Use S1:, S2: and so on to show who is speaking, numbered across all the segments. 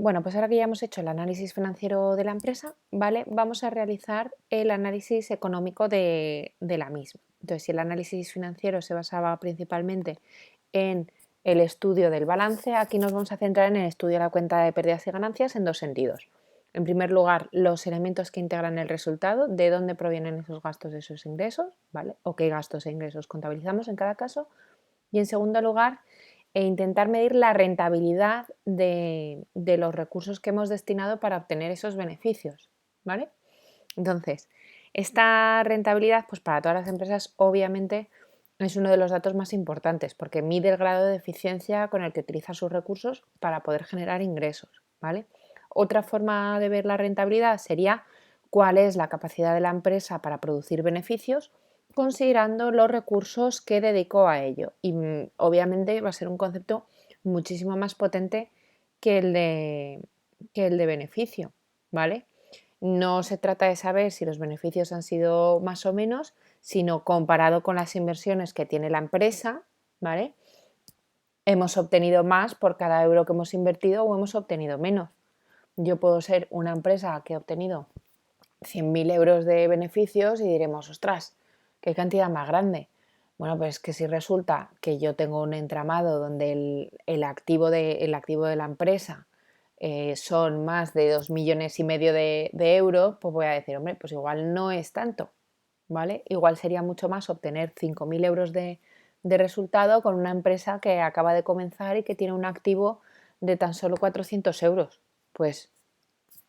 S1: Bueno, pues ahora que ya hemos hecho el análisis financiero de la empresa, ¿vale? Vamos a realizar el análisis económico de la misma. Entonces, si el análisis financiero se basaba principalmente en el estudio del balance, aquí nos vamos a centrar en el estudio de la cuenta de pérdidas y ganancias en dos sentidos. En primer lugar, los elementos que integran el resultado, de dónde provienen esos gastos, esos ingresos, ¿vale? O qué gastos e ingresos contabilizamos en cada caso. Y en segundo lugar, intentar medir la rentabilidad de los recursos que hemos destinado para obtener esos beneficios, ¿vale? Entonces, esta rentabilidad, pues para todas las empresas, obviamente es uno de los datos más importantes porque mide el grado de eficiencia con el que utiliza sus recursos para poder generar ingresos, ¿vale? Otra forma de ver la rentabilidad sería cuál es la capacidad de la empresa para producir beneficios considerando los recursos que dedicó a ello. Y obviamente va a ser un concepto muchísimo más potente que el de beneficio, ¿vale? No se trata de saber si los beneficios han sido más o menos, sino comparado con las inversiones que tiene la empresa, ¿vale? Hemos obtenido más por cada euro que hemos invertido o hemos obtenido menos. Yo puedo ser una empresa que ha obtenido 100.000 euros de beneficios y diremos, ostras, qué cantidad más grande. Bueno, pues que si resulta que yo tengo un entramado donde el activo de la empresa son más de 2,5 millones de euros, pues voy a decir, hombre, pues igual no es tanto, ¿vale? Igual sería mucho más obtener 5.000 euros de resultado con una empresa que acaba de comenzar y que tiene un activo de tan solo 400 euros. Pues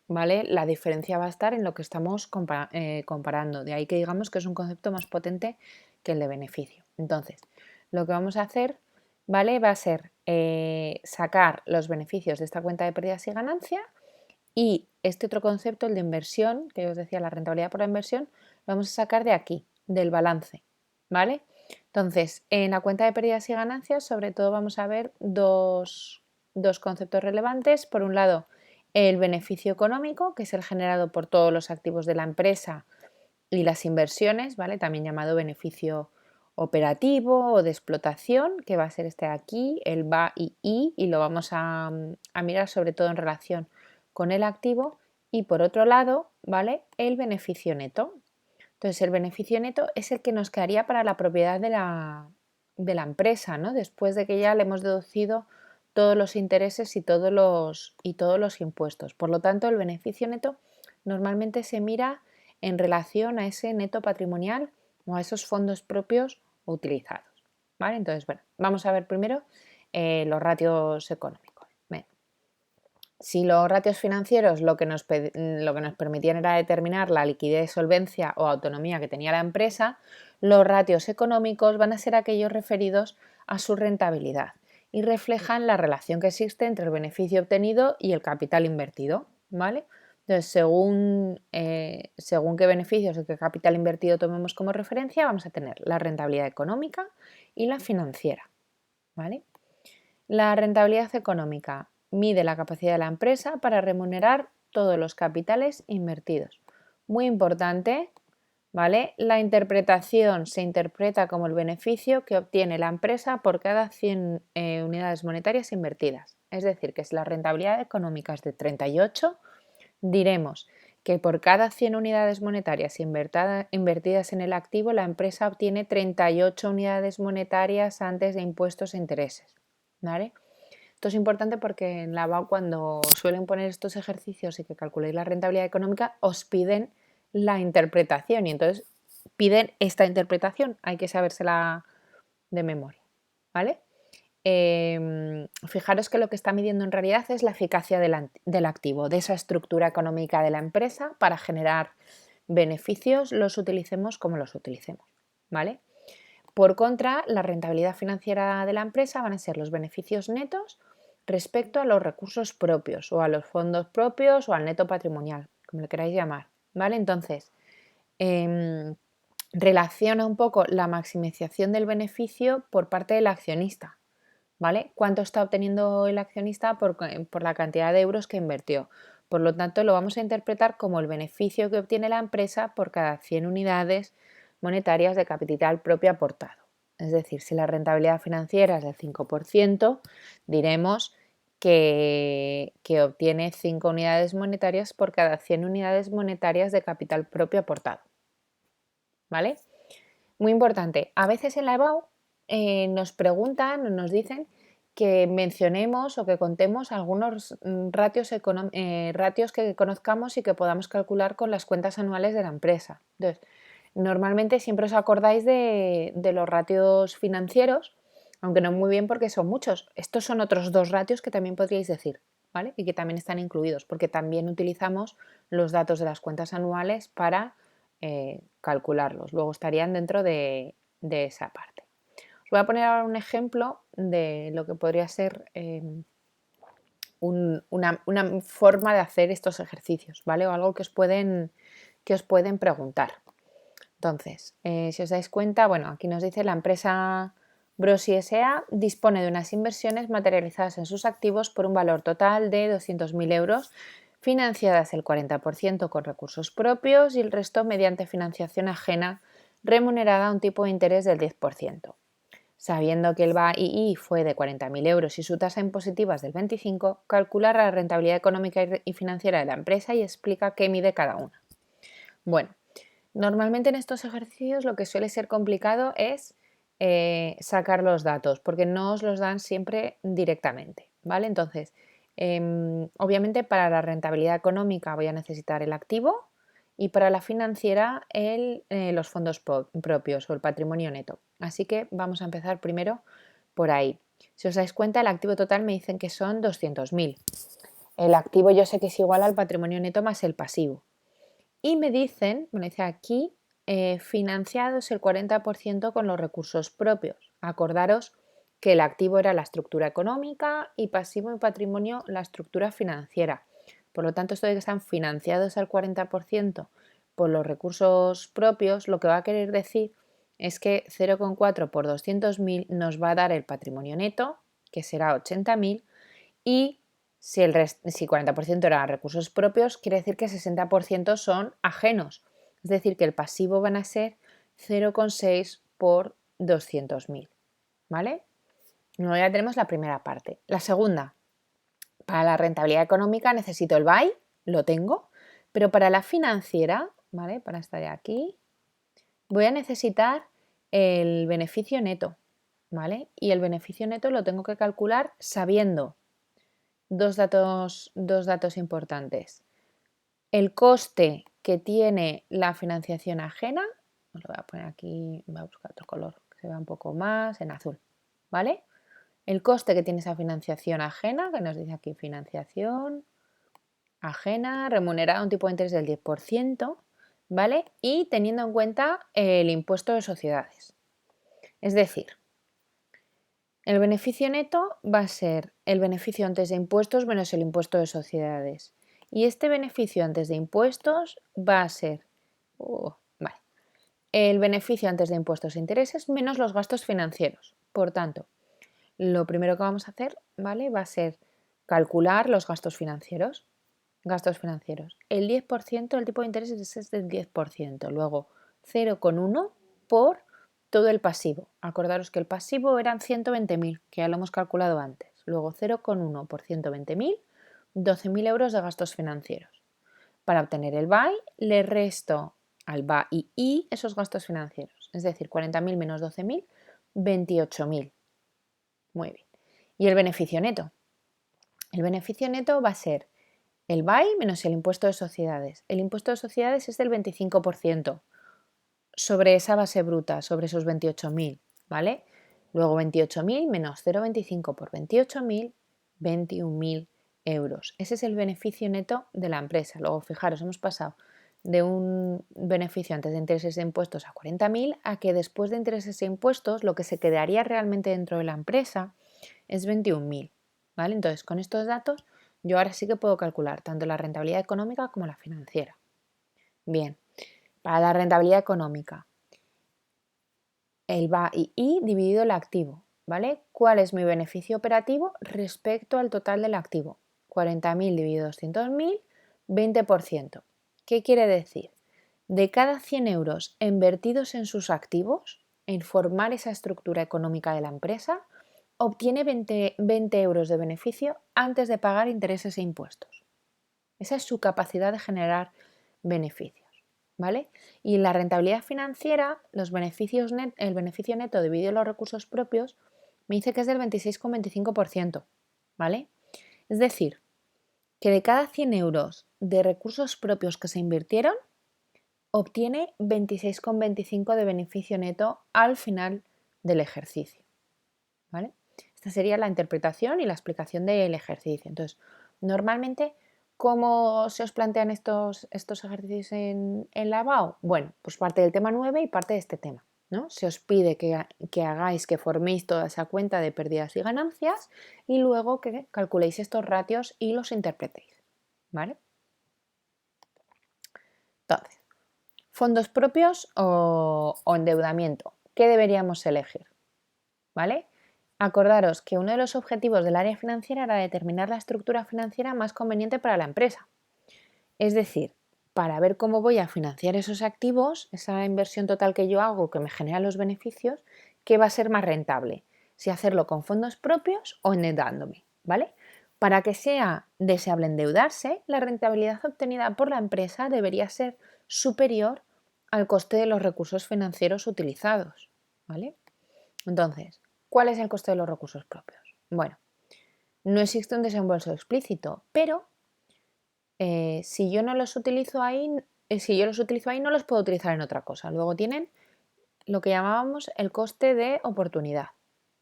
S1: ¿vale? La diferencia va a estar en lo que estamos comparando. De ahí que digamos que es un concepto más potente que el de beneficio. Entonces, lo que vamos a hacer, ¿vale? Va a ser sacar los beneficios de esta cuenta de pérdidas y ganancias y este otro concepto, el de inversión, que os decía, la rentabilidad por la inversión, lo vamos a sacar de aquí, del balance, ¿vale? Entonces, en la cuenta de pérdidas y ganancias, sobre todo vamos a ver dos conceptos relevantes. Por un lado, el beneficio económico, que es el generado por todos los activos de la empresa y las inversiones, ¿vale? También llamado beneficio operativo o de explotación, que va a ser este de aquí, el BA y I, y lo vamos a mirar sobre todo en relación con el activo. Y por otro lado, ¿vale? El beneficio neto. Entonces, el beneficio neto es el que nos quedaría para la propiedad de la empresa, ¿no? Después de que ya le hemos deducido todos los intereses y todos los impuestos. Por lo tanto, el beneficio neto normalmente se mira en relación a ese neto patrimonial o a esos fondos propios utilizados, ¿vale? Entonces, bueno, vamos a ver primero los ratios económicos. Bien. Si los ratios financieros lo que nos permitían era determinar la liquidez, solvencia o autonomía que tenía la empresa, los ratios económicos van a ser aquellos referidos a su rentabilidad y reflejan la relación que existe entre el beneficio obtenido y el capital invertido, ¿vale? Entonces, según qué beneficios o qué capital invertido tomemos como referencia, vamos a tener la rentabilidad económica y la financiera, ¿vale? La rentabilidad económica mide la capacidad de la empresa para remunerar todos los capitales invertidos. Muy importante, ¿vale? La interpretación se interpreta como el beneficio que obtiene la empresa por cada 100 unidades monetarias invertidas. Es decir, que si la rentabilidad económica es de 38, diremos que por cada 100 unidades monetarias invertidas en el activo, la empresa obtiene 38 unidades monetarias antes de impuestos e intereses, ¿vale? Esto es importante porque en la BAU cuando suelen poner estos ejercicios y que calculéis la rentabilidad económica, os piden la interpretación y entonces piden esta interpretación, hay que sabérsela de memoria, ¿vale? Fijaros que lo que está midiendo en realidad es la eficacia del activo, de esa estructura económica de la empresa para generar beneficios, los utilicemos como los utilicemos, ¿vale? Por contra, la rentabilidad financiera de la empresa van a ser los beneficios netos respecto a los recursos propios o a los fondos propios o al neto patrimonial, como le queráis llamar, ¿vale? Entonces, em, relaciona un poco la maximización del beneficio por parte del accionista, ¿vale? ¿Cuánto está obteniendo el accionista por la cantidad de euros que invirtió? Por lo tanto, lo vamos a interpretar como el beneficio que obtiene la empresa por cada 100 unidades monetarias de capital propio aportado. Es decir, si la rentabilidad financiera es del 5%, diremos que obtiene 5 unidades monetarias por cada 100 unidades monetarias de capital propio aportado. ¿Vale? Muy importante, a veces en la EBAU nos preguntan o nos dicen que mencionemos o que contemos algunos ratios que conozcamos y que podamos calcular con las cuentas anuales de la empresa. Entonces, normalmente siempre os acordáis de los ratios financieros, aunque no muy bien porque son muchos. Estos son otros 2 ratios que también podríais decir, ¿vale? Y que también están incluidos, porque también utilizamos los datos de las cuentas anuales para calcularlos. Luego estarían dentro de esa parte. Os voy a poner ahora un ejemplo de lo que podría ser una forma de hacer estos ejercicios, ¿vale? O algo que os pueden preguntar. Entonces, si os dais cuenta, bueno, aquí nos dice la empresa Brosi S.A. dispone de unas inversiones materializadas en sus activos por un valor total de 200.000 euros, financiadas el 40% con recursos propios y el resto mediante financiación ajena remunerada a un tipo de interés del 10%. Sabiendo que el BAII fue de 40.000 euros y su tasa impositiva es del 25%, calcula la rentabilidad económica y financiera de la empresa y explica qué mide cada una. Bueno, normalmente en estos ejercicios lo que suele ser complicado es sacar los datos, porque no os los dan siempre directamente, ¿vale? Entonces, obviamente para la rentabilidad económica voy a necesitar el activo y para la financiera los fondos propios o el patrimonio neto. Así que vamos a empezar primero por ahí. Si os dais cuenta, el activo total me dicen que son 200.000. El activo yo sé que es igual al patrimonio neto más el pasivo. Y me dicen, bueno, dice aquí, financiados el 40% con los recursos propios. Acordaros que el activo era la estructura económica y pasivo y patrimonio la estructura financiera. Por lo tanto, esto de que están financiados al 40% por los recursos propios, lo que va a querer decir es que 0,4 por 200.000 nos va a dar el patrimonio neto, que será 80.000, y si el 40% eran recursos propios, quiere decir que 60% son ajenos. Es decir, que el pasivo van a ser 0,6 por 200.000. ¿Vale? Luego ya tenemos la primera parte. La segunda, para la rentabilidad económica necesito el BAI, lo tengo, pero para la financiera, ¿vale? Para estar de aquí, voy a necesitar el beneficio neto, ¿vale? Y el beneficio neto lo tengo que calcular sabiendo dos datos importantes. El coste que tiene la financiación ajena, os lo voy a poner aquí, voy a buscar otro color que se vea un poco más, en azul, ¿vale? El coste que tiene esa financiación ajena, que nos dice aquí financiación ajena, remunerada a un tipo de interés del 10%, ¿vale? Y teniendo en cuenta el impuesto de sociedades. Es decir, el beneficio neto va a ser el beneficio antes de impuestos menos el impuesto de sociedades. Y este beneficio antes de impuestos va a ser el beneficio antes de impuestos e intereses menos los gastos financieros. Por tanto, lo primero que vamos a hacer, ¿vale? Va a ser calcular los gastos financieros. Gastos financieros. El 10%, el tipo de intereses es del 10%. Luego 0,1 por todo el pasivo. Acordaros que el pasivo eran 120.000, que ya lo hemos calculado antes. Luego 0,1 por 120.000, 12.000 euros de gastos financieros. Para obtener el BAI, le resto al BAI esos gastos financieros. Es decir, 40.000 menos 12.000, 28.000. Muy bien. ¿Y el beneficio neto? El beneficio neto va a ser el BAI menos el impuesto de sociedades. El impuesto de sociedades es del 25% sobre esa base bruta, sobre esos 28.000, ¿vale? Luego 28.000 menos 0,25 por 28.000, 21.000 euros. Ese es el beneficio neto de la empresa. Luego, fijaros, hemos pasado de un beneficio antes de intereses e impuestos a 40.000 a que después de intereses e impuestos lo que se quedaría realmente dentro de la empresa es 21.000, ¿vale? Entonces, con estos datos yo ahora sí que puedo calcular tanto la rentabilidad económica como la financiera. Bien, para la rentabilidad económica, el BAI dividido el activo, ¿vale? ¿Cuál es mi beneficio operativo respecto al total del activo? 40.000 dividido 200.000, 20%. ¿Qué quiere decir? De cada 100 euros invertidos en sus activos, en formar esa estructura económica de la empresa, obtiene 20 euros de beneficio antes de pagar intereses e impuestos. Esa es su capacidad de generar beneficios, ¿vale? Y la rentabilidad financiera, el beneficio neto dividido los recursos propios, me dice que es del 26,25%, ¿vale? Es decir, que de cada 100 euros de recursos propios que se invirtieron, obtiene 26,25 de beneficio neto al final del ejercicio, ¿vale? Esta sería la interpretación y la explicación del ejercicio. Entonces, normalmente, ¿cómo se os plantean estos ejercicios en la BAU? Bueno, pues parte del tema 9 y parte de este tema, ¿no? Se os pide que hagáis, que forméis toda esa cuenta de pérdidas y ganancias y luego que calculéis estos ratios y los interpretéis, ¿vale? Entonces, fondos propios o endeudamiento. ¿Qué deberíamos elegir? ¿Vale? Acordaros que uno de los objetivos del área financiera era determinar la estructura financiera más conveniente para la empresa. Es decir, para ver cómo voy a financiar esos activos, esa inversión total que yo hago que me genera los beneficios, qué va a ser más rentable, si hacerlo con fondos propios o endeudándome, ¿vale? Para que sea deseable endeudarse, la rentabilidad obtenida por la empresa debería ser superior al coste de los recursos financieros utilizados, ¿vale? Entonces, ¿cuál es el coste de los recursos propios? Bueno, no existe un desembolso explícito, pero si yo los utilizo ahí, no los puedo utilizar en otra cosa. Luego tienen lo que llamábamos el coste de oportunidad,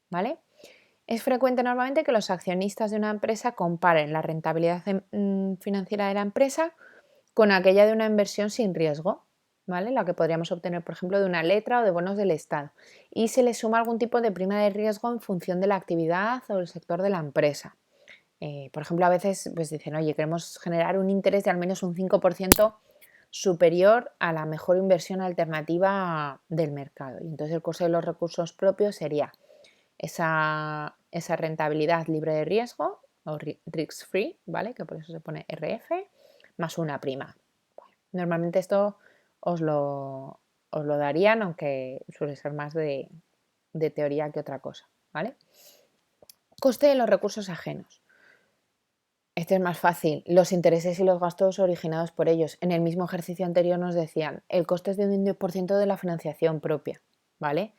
S1: ¿vale? Es frecuente normalmente que los accionistas de una empresa comparen la rentabilidad financiera de la empresa con aquella de una inversión sin riesgo, ¿vale? La que podríamos obtener, por ejemplo, de una letra o de bonos del Estado. Y se le suma algún tipo de prima de riesgo en función de la actividad o el sector de la empresa. Por ejemplo, a veces pues dicen, oye, queremos generar un interés de al menos un 5% superior a la mejor inversión alternativa del mercado. Y entonces el coste de los recursos propios sería esa rentabilidad libre de riesgo o risk free, ¿vale? Que por eso se pone RF, más una prima. Normalmente esto os lo darían, aunque suele ser más de teoría que otra cosa, ¿vale? Coste de los recursos ajenos. Este es más fácil. Los intereses y los gastos originados por ellos. En el mismo ejercicio anterior nos decían, el coste es de un 10% de la financiación propia, ¿vale?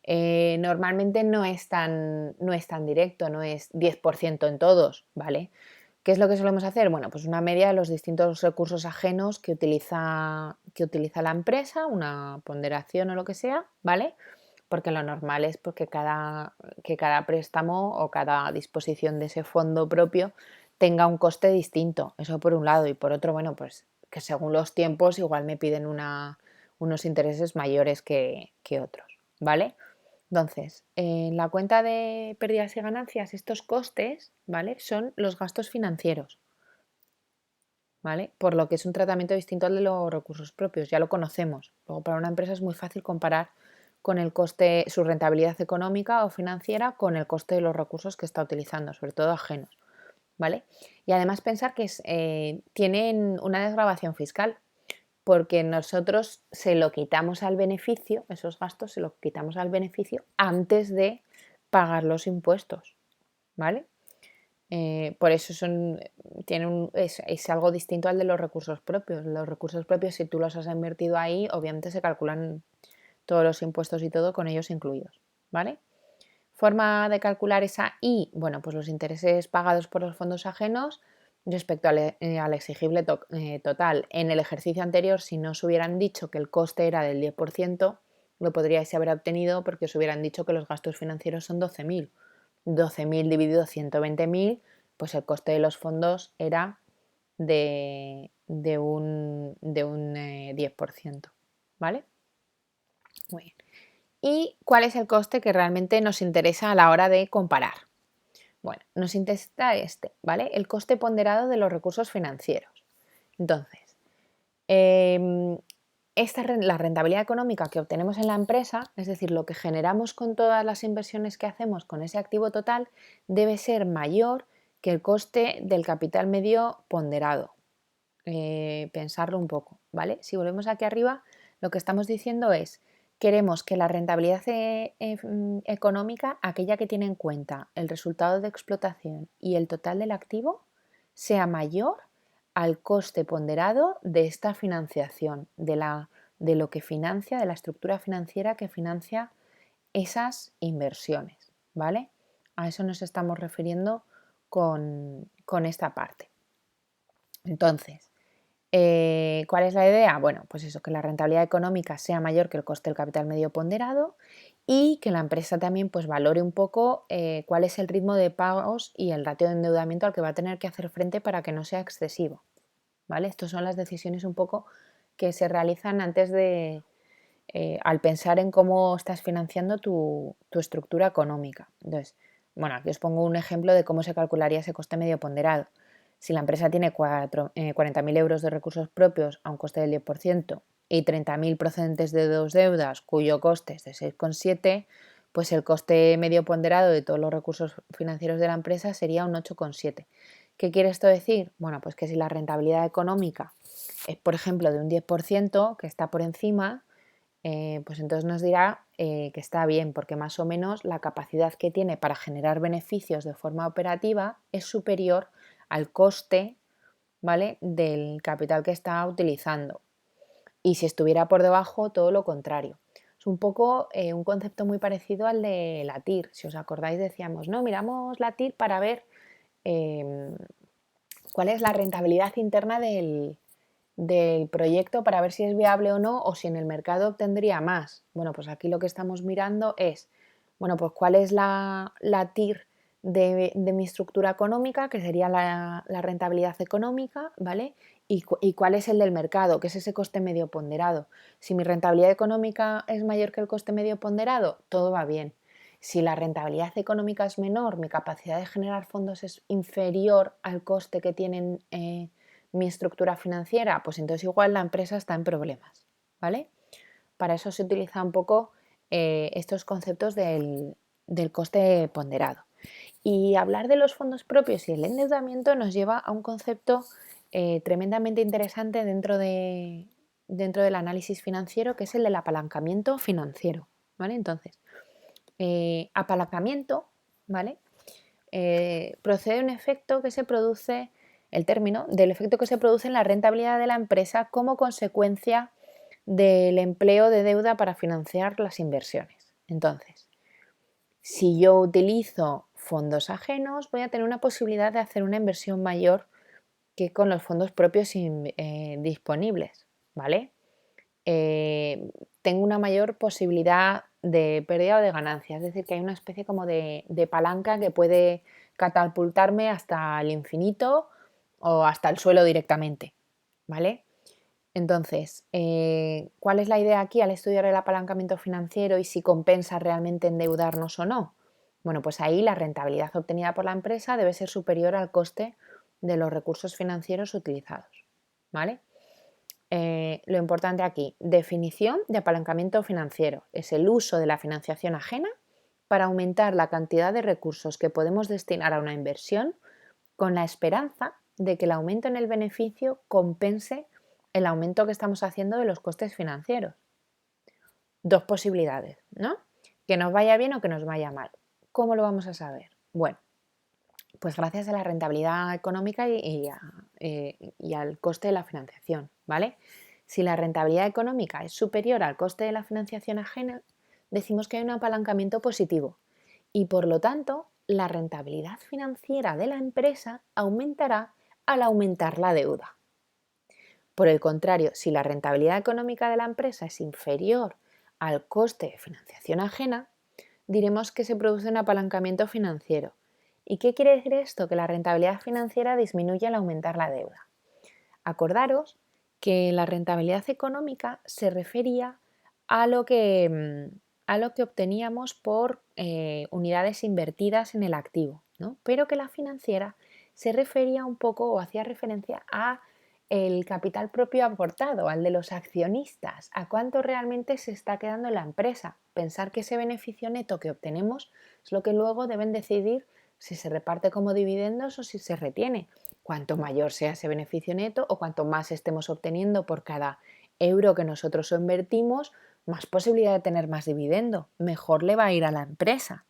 S1: Normalmente no es tan directo, no es 10% en todos, ¿vale? ¿Qué es lo que solemos hacer? Bueno, pues una media de los distintos recursos ajenos que utiliza la empresa, una ponderación o lo que sea, ¿vale? Porque lo normal es porque que cada préstamo o cada disposición de ese fondo propio tenga un coste distinto. Eso por un lado. Y por otro, bueno, pues que según los tiempos igual me piden unos intereses mayores que otros, ¿vale? Entonces, en la cuenta de pérdidas y ganancias, estos costes, ¿vale? Son los gastos financieros, ¿vale? Por lo que es un tratamiento distinto al de los recursos propios, ya lo conocemos. Luego, para una empresa es muy fácil comparar con el coste, su rentabilidad económica o financiera con el coste de los recursos que está utilizando, sobre todo ajenos, ¿vale? Y además pensar que tienen una desgravación fiscal, porque nosotros se lo quitamos al beneficio, esos gastos se los quitamos al beneficio antes de pagar los impuestos, ¿vale? Por eso es algo distinto al de los recursos propios. Los recursos propios, si tú los has invertido ahí, obviamente se calculan todos los impuestos y todo con ellos incluidos, ¿vale? Forma de calcular esa I, bueno, pues los intereses pagados por los fondos ajenos respecto al exigible total. En el ejercicio anterior, si no os hubieran dicho que el coste era del 10%, lo podríais haber obtenido porque os hubieran dicho que los gastos financieros son 12.000. 12.000 dividido 120.000, pues el coste de los fondos era de un 10%, ¿vale? Muy bien. ¿Y cuál es el coste que realmente nos interesa a la hora de comparar? Bueno, nos interesa ¿vale? El coste ponderado de los recursos financieros. Entonces, la rentabilidad económica que obtenemos en la empresa, es decir, lo que generamos con todas las inversiones que hacemos con ese activo total, debe ser mayor que el coste del capital medio ponderado. Pensarlo un poco, ¿vale? Si volvemos aquí arriba, lo que estamos diciendo es queremos que la rentabilidad económica, aquella que tiene en cuenta el resultado de explotación y el total del activo, sea mayor al coste ponderado de esta financiación, de lo que financia, de la estructura financiera que financia esas inversiones, ¿vale? A eso nos estamos refiriendo con esta parte. Entonces, ¿cuál es la idea? Bueno, pues eso, que la rentabilidad económica sea mayor que el coste del capital medio ponderado y que la empresa también pues valore un poco cuál es el ritmo de pagos y el ratio de endeudamiento al que va a tener que hacer frente para que no sea excesivo, ¿vale? Estas son las decisiones un poco que se realizan antes de, al pensar en cómo estás financiando tu estructura económica. Entonces, bueno, aquí os pongo un ejemplo de cómo se calcularía ese coste medio ponderado. Si la empresa tiene 40.000 euros de recursos propios a un coste del 10% y 30.000 procedentes de dos deudas cuyo coste es de 6,7, pues el coste medio ponderado de todos los recursos financieros de la empresa sería un 8,7. ¿Qué quiere esto decir? Bueno, pues que si la rentabilidad económica es, por ejemplo, de un 10%, que está por encima, pues entonces nos dirá que está bien, porque más o menos la capacidad que tiene para generar beneficios de forma operativa es superior al coste, ¿vale?, del capital que está utilizando. Y si estuviera por debajo, todo lo contrario. Es un poco un concepto muy parecido al de la TIR. Si os acordáis, decíamos, no, miramos la TIR para ver em, cuál es la rentabilidad interna del proyecto para ver si es viable o no, o si en el mercado obtendría más. Bueno, pues aquí lo que estamos mirando es, bueno, pues cuál es la TIR de mi estructura económica, que sería la rentabilidad económica, ¿vale? Y cuál es el del mercado, que es ese coste medio ponderado. Si mi rentabilidad económica es mayor que el coste medio ponderado, todo va bien. Si la rentabilidad económica es menor, mi capacidad de generar fondos es inferior al coste que tienen mi estructura financiera, pues entonces igual la empresa está en problemas, ¿vale? Para eso se utiliza un poco estos conceptos del coste ponderado. Y hablar de los fondos propios y el endeudamiento nos lleva a un concepto tremendamente interesante dentro del análisis financiero, que es el del apalancamiento financiero, ¿vale? Entonces, apalancamiento, ¿vale? Procede un efecto que se produce, el término del efecto que se produce en la rentabilidad de la empresa como consecuencia del empleo de deuda para financiar las inversiones. Entonces, si yo utilizo fondos ajenos, voy a tener una posibilidad de hacer una inversión mayor que con los fondos propios disponibles, ¿vale? Tengo una mayor posibilidad de pérdida o de ganancia, es decir, que hay una especie como de palanca que puede catapultarme hasta el infinito o hasta el suelo directamente, ¿vale? Entonces, ¿cuál es la idea aquí al estudiar el apalancamiento financiero y si compensa realmente endeudarnos o no? Bueno, pues ahí la rentabilidad obtenida por la empresa debe ser superior al coste de los recursos financieros utilizados, ¿vale? Lo importante aquí, definición de apalancamiento financiero, es el uso de la financiación ajena para aumentar la cantidad de recursos que podemos destinar a una inversión con la esperanza de que el aumento en el beneficio compense el aumento que estamos haciendo de los costes financieros. Dos posibilidades, ¿no? Que nos vaya bien o que nos vaya mal. ¿Cómo lo vamos a saber? Bueno, pues gracias a la rentabilidad económica y al coste de la financiación, ¿vale? Si la rentabilidad económica es superior al coste de la financiación ajena, decimos que hay un apalancamiento positivo y por lo tanto la rentabilidad financiera de la empresa aumentará al aumentar la deuda. Por el contrario, si la rentabilidad económica de la empresa es inferior al coste de financiación ajena, diremos que se produce un apalancamiento financiero. ¿Y qué quiere decir esto? Que la rentabilidad financiera disminuye al aumentar la deuda. Acordaros que la rentabilidad económica se refería a lo que obteníamos por unidades invertidas en el activo, ¿no? Pero que la financiera se refería un poco o hacía referencia a el capital propio aportado, al de los accionistas, a cuánto realmente se está quedando en la empresa. Pensar que ese beneficio neto que obtenemos es lo que luego deben decidir si se reparte como dividendos o si se retiene. Cuanto mayor sea ese beneficio neto o cuanto más estemos obteniendo por cada euro que nosotros invertimos, más posibilidad de tener más dividendo, mejor le va a ir a la empresa,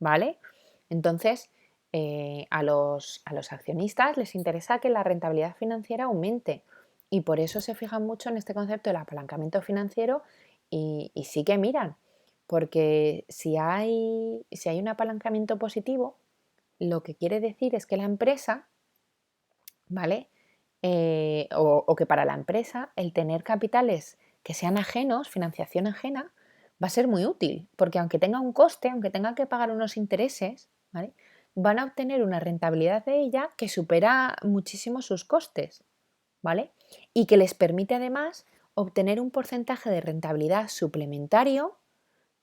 S1: ¿vale? Entonces, a los accionistas les interesa que la rentabilidad financiera aumente y por eso se fijan mucho en este concepto del apalancamiento financiero y sí que miran, porque si hay un apalancamiento positivo, lo que quiere decir es que la empresa, ¿vale? O que para la empresa el tener capitales que sean ajenos, financiación ajena, va a ser muy útil, porque aunque tenga un coste, aunque tenga que pagar unos intereses, ¿vale? Van a obtener una rentabilidad de ella que supera muchísimo sus costes, ¿vale? Y que les permite además obtener un porcentaje de rentabilidad suplementario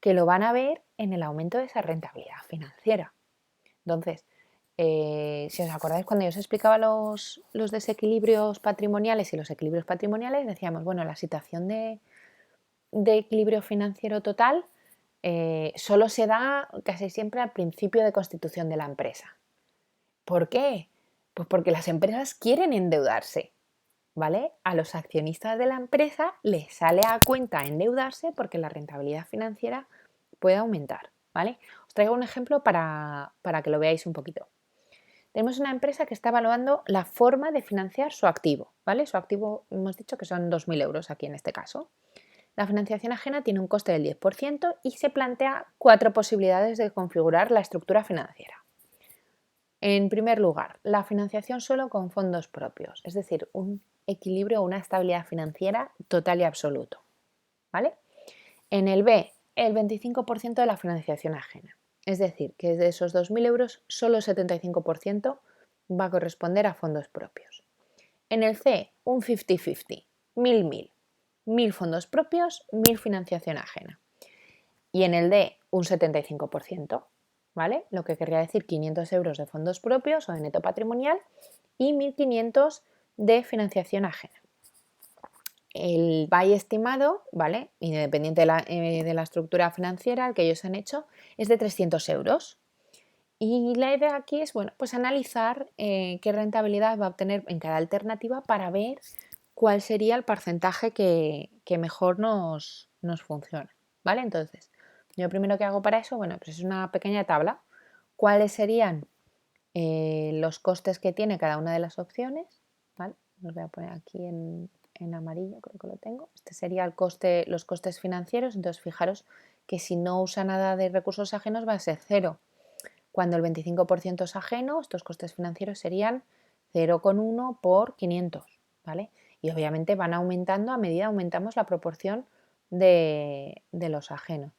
S1: que lo van a ver en el aumento de esa rentabilidad financiera. Entonces, si os acordáis, cuando yo os explicaba los desequilibrios patrimoniales y los equilibrios patrimoniales, decíamos, bueno, la situación de equilibrio financiero total solo se da casi siempre al principio de constitución de la empresa. ¿Por qué? Pues porque las empresas quieren endeudarse, ¿vale? A los accionistas de la empresa les sale a cuenta endeudarse porque la rentabilidad financiera puede aumentar, ¿vale? Os traigo un ejemplo para que lo veáis un poquito. Tenemos una empresa que está evaluando la forma de financiar su activo, ¿vale? Su activo hemos dicho que son 2.000 euros aquí en este caso. La financiación ajena tiene un coste del 10% y se plantea 4 posibilidades de configurar la estructura financiera. En primer lugar, la financiación solo con fondos propios, es decir, un equilibrio o una estabilidad financiera total y absoluto, ¿vale? En el B, el 25% de la financiación ajena. Es decir, que de esos 2.000 euros, solo el 75% va a corresponder a fondos propios. En el C, un 50-50, 1.000, 1.000 fondos propios, 1.000 financiación ajena. Y en el D, un 75%, ¿vale? Lo que querría decir 500 euros de fondos propios o de neto patrimonial y 1.500 de financiación ajena. El BAI estimado, ¿vale? Independiente de la estructura financiera que ellos han hecho, es de 300 euros. Y la idea aquí es, bueno, pues analizar qué rentabilidad va a obtener en cada alternativa para ver cuál sería el porcentaje que mejor nos funciona, ¿vale? Entonces, yo primero que hago para eso, bueno, pues es una pequeña tabla. ¿Cuáles serían los costes que tiene cada una de las opciones? ¿Vale? Los voy a poner aquí en amarillo, creo que lo tengo. Este sería los costes financieros. Entonces, fijaros que si no usa nada de recursos ajenos va a ser cero. Cuando el 25% es ajeno, estos costes financieros serían 0,1 por 500, ¿vale? Y obviamente van aumentando a medida que aumentamos la proporción de los ajenos.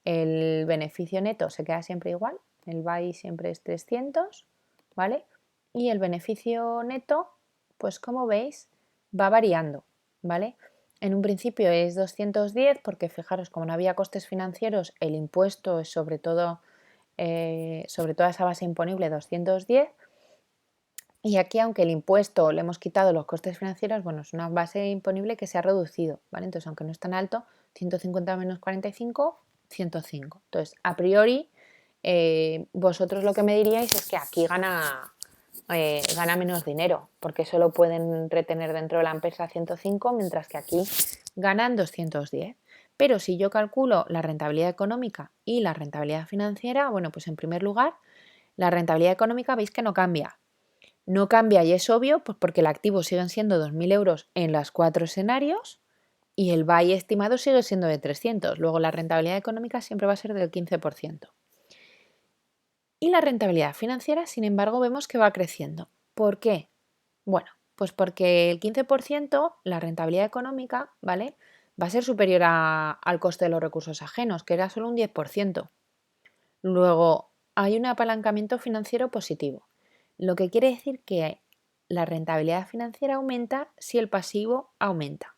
S1: El beneficio neto se queda siempre igual, el BAI siempre es 300, ¿vale? Y el beneficio neto, pues como veis, va variando, ¿vale? En un principio es 210 porque fijaros, como no había costes financieros, el impuesto es sobre toda esa base imponible 210. Y aquí, aunque el impuesto le hemos quitado los costes financieros, bueno, es una base imponible que se ha reducido, ¿vale? Entonces, aunque no es tan alto, 150 menos 45, 105. Entonces, a priori, vosotros lo que me diríais es que aquí gana menos dinero, porque solo pueden retener dentro de la empresa 105, mientras que aquí ganan 210. Pero si yo calculo la rentabilidad económica y la rentabilidad financiera, bueno, pues en primer lugar, la rentabilidad económica veis que no cambia. No cambia y es obvio, pues porque el activo siguen siendo 2.000 euros en los 4 escenarios y el BAI estimado sigue siendo de 300. Luego la rentabilidad económica siempre va a ser del 15%. Y la rentabilidad financiera, sin embargo, vemos que va creciendo. ¿Por qué? Bueno, pues porque el 15%, la rentabilidad económica, ¿vale? Va a ser superior al coste de los recursos ajenos, que era solo un 10%. Luego, hay un apalancamiento financiero positivo, lo que quiere decir que la rentabilidad financiera aumenta si el pasivo aumenta.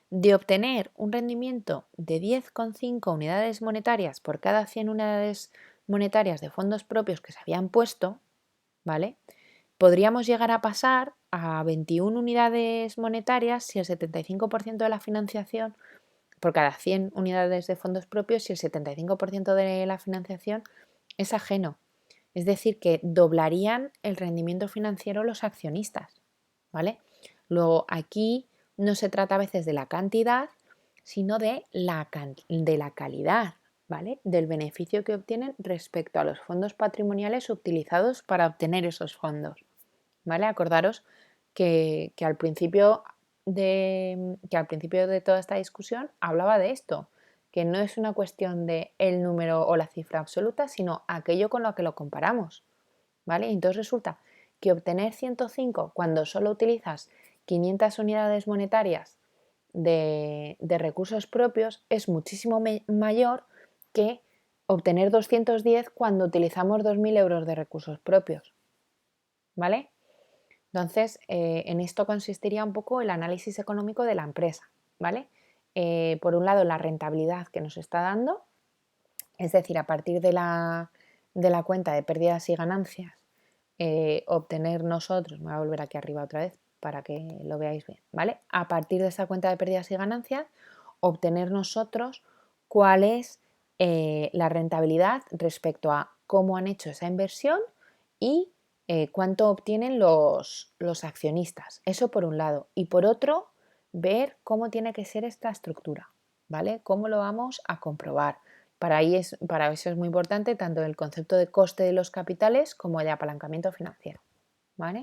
S1: De obtener un rendimiento de 10,5 unidades monetarias por cada 100 unidades monetarias de fondos propios que se habían puesto, ¿vale? Podríamos llegar a pasar a 21 unidades monetarias si el 75% de la financiación, por cada 100 unidades de fondos propios, si el 75% de la financiación es ajeno. Es decir, que doblarían el rendimiento financiero los accionistas, ¿vale? Luego, aquí no se trata a veces de la cantidad, sino de de la calidad, ¿vale? Del beneficio que obtienen respecto a los fondos patrimoniales utilizados para obtener esos fondos, ¿vale? Acordaros que al principio que al principio de toda esta discusión hablaba de esto, que no es una cuestión de el número o la cifra absoluta, sino aquello con lo que lo comparamos, ¿vale? Entonces resulta que obtener 105 cuando solo utilizas 500 unidades monetarias de recursos propios es muchísimo mayor que obtener 210 cuando utilizamos 2.000 euros de recursos propios, ¿vale? Entonces, en esto consistiría un poco el análisis económico de la empresa, ¿vale? Por un lado, la rentabilidad que nos está dando, es decir, a partir de la cuenta de pérdidas y ganancias, obtener nosotros, me voy a volver aquí arriba otra vez para que lo veáis bien, ¿vale? A partir de esa cuenta de pérdidas y ganancias, obtener nosotros cuál es la rentabilidad respecto a cómo han hecho esa inversión y cuánto obtienen los accionistas. Eso por un lado. Y por otro, ver cómo tiene que ser esta estructura, ¿vale? ¿Cómo lo vamos a comprobar? Para eso es muy importante tanto el concepto de coste de los capitales como de apalancamiento financiero, ¿vale?